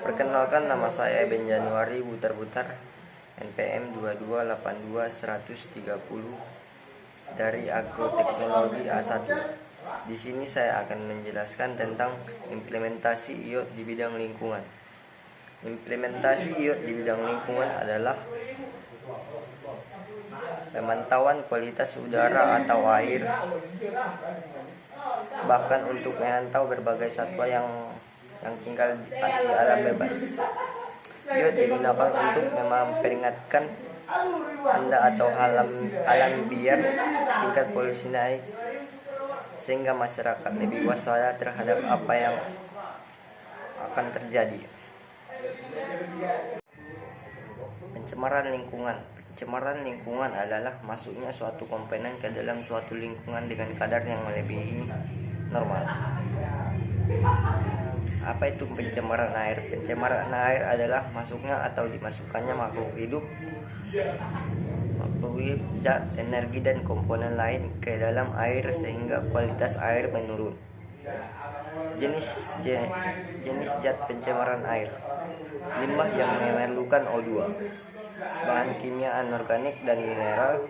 Perkenalkan, nama saya Ben Januari Butar-Butar, NPM 2282130 dari Agroteknologi A1. Di sini saya akan menjelaskan tentang implementasi IoT di bidang lingkungan. Implementasi IoT di bidang lingkungan adalah pemantauan kualitas udara atau air, bahkan untuk memantau berbagai satwa yang tinggal di alam bebas. IoT digunakan untuk memperingatkan Anda atau alam biar tingkat polusi naik, sehingga masyarakat lebih waspada terhadap apa yang akan terjadi. Pencemaran lingkungan. Pencemaran lingkungan adalah masuknya suatu komponen ke dalam suatu lingkungan dengan kadar yang melebihi normal. Apa itu pencemaran air? Pencemaran air adalah masuknya atau dimasukkannya makhluk hidup, zat, energi dan komponen lain ke dalam air sehingga kualitas air menurun. Jenis zat pencemaran air: limbah yang memerlukan O2, bahan kimia anorganik dan mineral,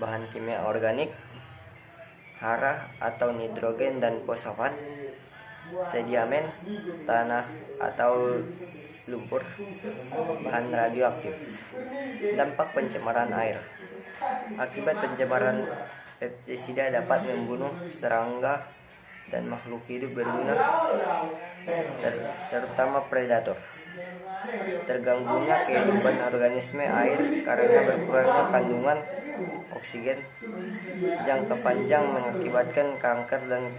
bahan kimia organik, hara atau nitrogen dan fosfat, sedimen, tanah atau lumpur, bahan radioaktif. Dampak pencemaran air. Akibat pencemaran, pestisida dapat membunuh serangga dan makhluk hidup berguna, terutama predator. Terganggunya kehidupan organisme air karena berkurangnya kandungan oksigen. Jangka panjang mengakibatkan kanker dan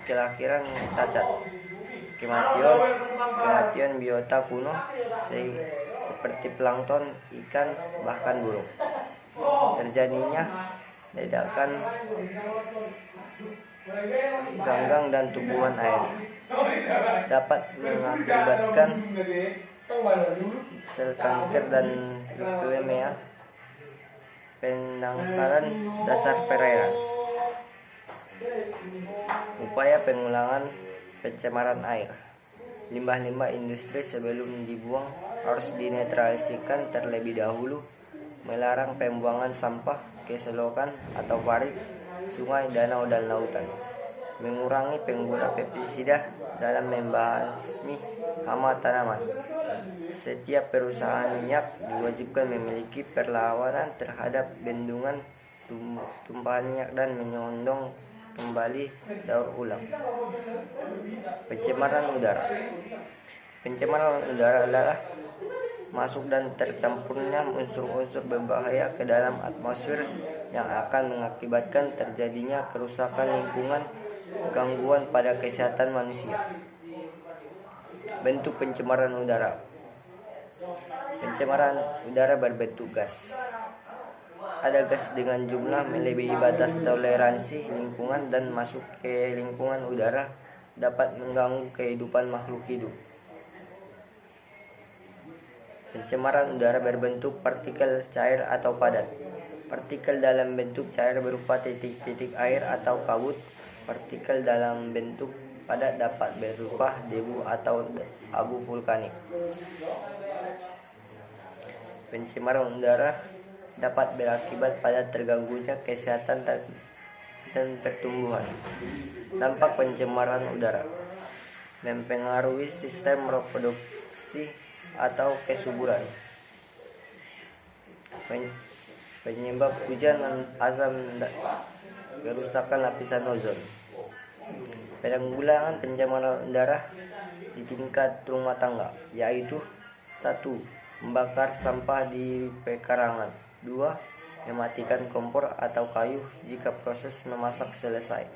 kelahiran cacat, kematian biota kuno seperti plankton, ikan, bahkan burung. Terjadinya ledakan ganggang dan tumbuhan air, dapat mengakibatkan sel kanker dan leukemia. Pendangkalan dasar perairan. Upaya pengulangan pencemaran air. Limbah-limbah industri sebelum dibuang harus dinetralisasikan terlebih dahulu. Melarang pembuangan sampah ke selokan atau parit, sungai, danau, dan lautan. Mengurangi penggunaan pestisida dalam membasmi hama tanaman. Setiap perusahaan minyak diwajibkan memiliki perlawanan terhadap bendungan tumpahan minyak dan menyondong kembali daur ulang. Pencemaran udara. Pencemaran udara adalah masuk dan tercampurnya unsur-unsur berbahaya ke dalam atmosfer yang akan mengakibatkan terjadinya kerusakan lingkungan, gangguan pada kesehatan manusia. Bentuk pencemaran udara. Pencemaran udara berbentuk gas. Ada gas dengan jumlah melebihi batas toleransi lingkungan dan masuk ke lingkungan udara dapat mengganggu kehidupan makhluk hidup. Pencemaran udara berbentuk partikel cair atau padat. Partikel dalam bentuk cair berupa titik-titik air atau kabut. Partikel dalam bentuk padat dapat berupa debu atau abu vulkanik. Pencemaran udara dapat berakibat pada terganggunya kesehatan dan pertumbuhan. Dampak pencemaran udara. Mempengaruhi sistem reproduksi atau kesuburan. Penyebab hujan asam dan kerusakan lapisan ozon. Penanggulangan pencemaran udara di tingkat rumah tangga, yaitu 1. Membakar sampah di pekarangan. 2. Mematikan kompor atau kayu jika proses memasak selesai.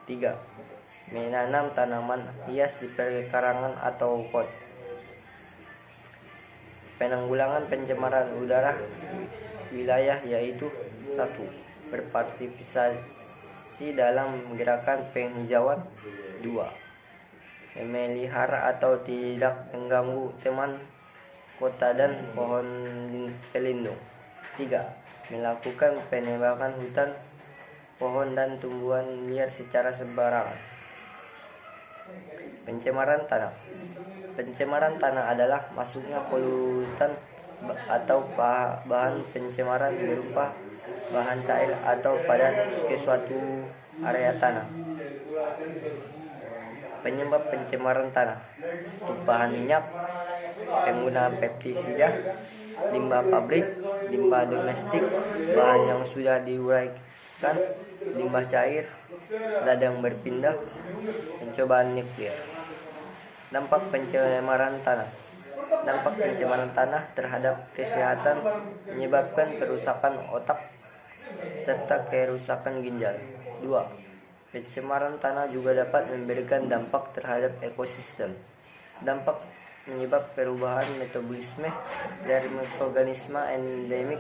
3. Menanam tanaman hias di pekarangan atau pot. Penanggulangan pencemaran udara wilayah, yaitu 1. Berpartisipasi dalam gerakan penghijauan. 2. Memelihara atau tidak mengganggu taman kota dan pohon pelindung. 3. Melakukan penebangan hutan, pohon dan tumbuhan liar secara sembarangan. Pencemaran tanah. Pencemaran tanah adalah masuknya polutan atau bahan pencemaran berupa bahan cair atau padat ke suatu area tanah. Penyebab pencemaran tanah: tumpahan minyak, penggunaan pestisida, limbah pabrik, limbah domestik, bahan yang sudah diuraikan, limbah cair, ladang berpindah, pencobaan nuklir. Dampak pencemaran tanah. Dampak pencemaran tanah terhadap kesehatan menyebabkan kerusakan otak serta kerusakan ginjal. 2. Pencemaran tanah juga dapat memberikan dampak terhadap ekosistem. Dampak menyebab perubahan metabolisme dari mikroorganisme endemik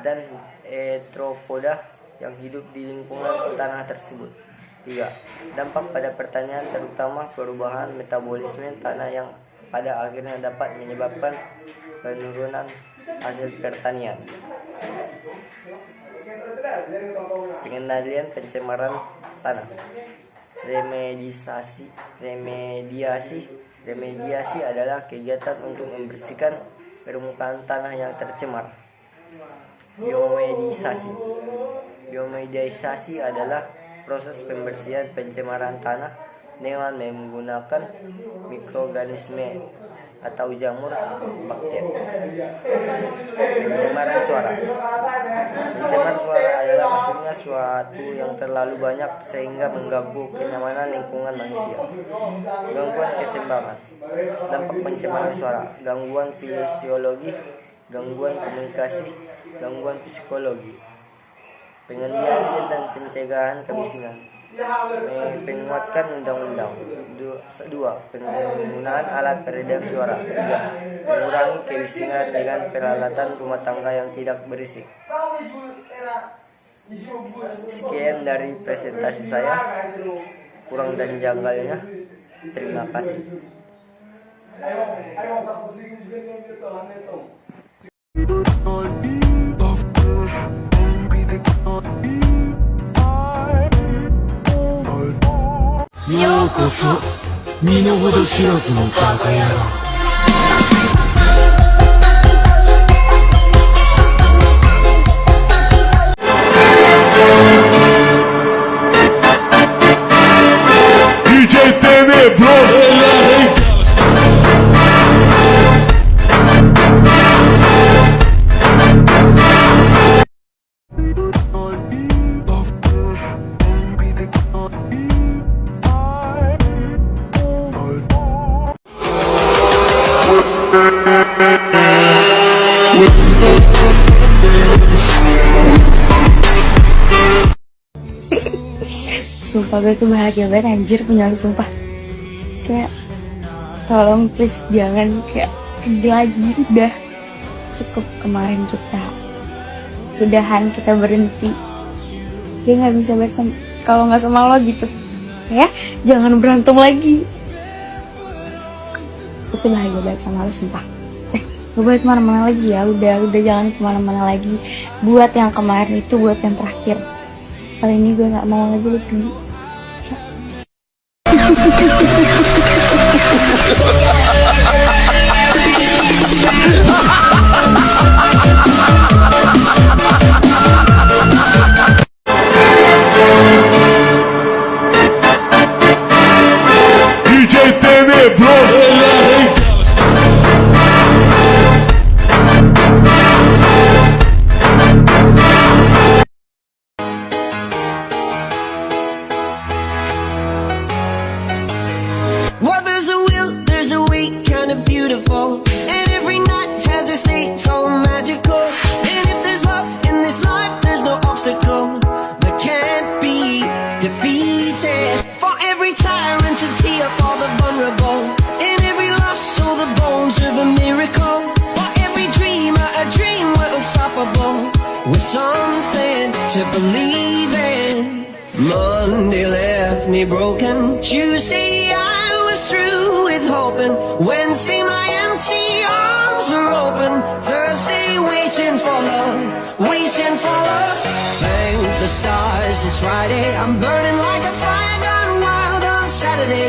dan arthropoda yang hidup di lingkungan tanah tersebut. 3. Dampak pada pertanian, terutama perubahan metabolisme tanah yang pada akhirnya dapat menyebabkan penurunan hasil pertanian. Pengendalian pencemaran tanah. Remediasi adalah kegiatan untuk membersihkan permukaan tanah yang tercemar. Biomedisasi adalah proses pembersihan pencemaran tanah dengan menggunakan mikroorganisme atau jamur bakteri. Pencemaran suara. Pencemaran suara adalah masuknya suatu yang terlalu banyak sehingga mengganggu kenyamanan lingkungan manusia. Gangguan keseimbangan. Dampak pencemaran suara: gangguan fisiologi, gangguan komunikasi, gangguan psikologi. Pengendalian dan pencegahan kebisingan. Penguatkan undang-undang. 2. Penggunaan alat peredam suara. 3. Mengurangi kebisingan dengan peralatan rumah tangga yang tidak berisik. Sekian dari presentasi saya. Kurang dan janggalnya, terima kasih. Yokoso, 身の程知らずのバカ野郎。DJ Tenebroso en la reita. Sumpah gue tuh bahagia banget anjir punya lu, sumpah. Kayak tolong please jangan kayak pergi lagi, udah cukup kemarin kita udahan, kita berhenti. Dia nggak bisa bersama kalau nggak sama lo gitu ya, jangan berantem lagi. Gue tuh bahagia banget sama lo, sumpah. Gak boleh kemana-mana lagi ya, udah jangan kemana-mana lagi. Buat yang kemarin itu, buat yang terakhir. Kali ini gue gak mau lagi lu pergi. DJ Tenebroso en la reita. Well, there's a will, there's a way, kinda beautiful. And every night has a state so magical. And if there's love in this life, there's no obstacle that can't be defeated. For every tyrant to tear up all the vulnerable. In every loss, all the bones of a miracle. For every dreamer, a dream we're unstoppable. With something to believe in. Monday left me broken. Tuesday I was through with hoping. Wednesday my empty arms were open. Thursday waiting for love, waiting for love. Thank the stars it's Friday. I'm burning like a fire gone wild on Saturday.